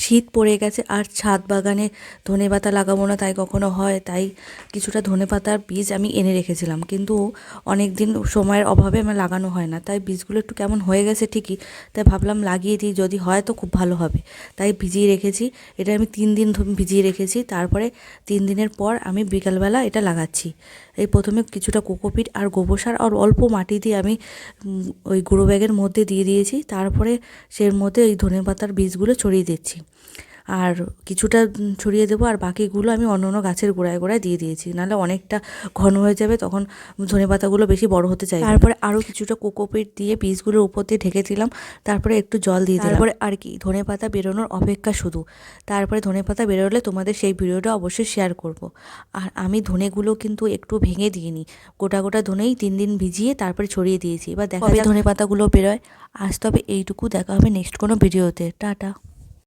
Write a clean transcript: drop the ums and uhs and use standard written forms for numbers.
শীত পড়ে গেছে আর ছাদ বাগানে ধনেপাতা লাগাবো না তাই কখনো হয়, তাই কিছুটা ধনেপাতার বীজ আমি এনে রেখেছিলাম, কিন্তু অনেক দিন সময়ের অভাবে আমার লাগানো হয় না, তাই বীজগুলো একটু কেমন হয়ে গেছে ঠিকই, তাই ভাবলাম লাগিয়ে দিই, যদি হয় তো খুব ভালো হবে, তাই ভিজিয়ে রেখেছি। এটা আমি 3 দিন ভিজিয়ে রেখেছি, তারপরে 3 দিনের পর আমি বিকালবেলা এটা লাগাচ্ছি। এই প্রথমে কিছুটা কোকোপিট আর গোবর সার আর অল্প মাটি দিয়ে আমি ওই গুঁড়ো ব্যাগের মধ্যে দিয়ে দিয়েছি, তারপরে সের মধ্যে এই ধনেপাতার বীজগুলো ছড়িয়ে দিচ্ছি, আর কিছুটা ছড়িয়ে দেবো, আর বাকিগুলো আমি অন্য অন্য গাছের গোড়ায় গোড়ায় দিয়ে দিয়েছি, নাহলে অনেকটা ঘন হয়ে যাবে, তখন ধনেপাতাগুলো বেশি বড় হতে চাইবে। তারপরে আরও কিছুটা কোকোপিট দিয়ে বীজগুলোর উপর দিয়ে ঢেকে দিলাম, তারপরে একটু জল দিয়ে দিলাম, তারপরে আর কি ধনেপাতা বেরোনোর অপেক্ষা শুধু। তারপরে ধনেপাতা বেরোলে তোমাদের সেই ভিডিওটা অবশ্যই শেয়ার করব। আর আমি ধনেগুলো কিন্তু একটু ভেঙে দিইনি, গোটা গোটা ধনেই 3 দিন ভিজিয়ে তারপরে ছড়িয়ে দিয়েছি। এবার দেখা যাক ধনেপাতাগুলো বেরোয়। আজ তবে এইটুকু, দেখা হবে নেক্সট কোনো ভিডিওতে। টাটা।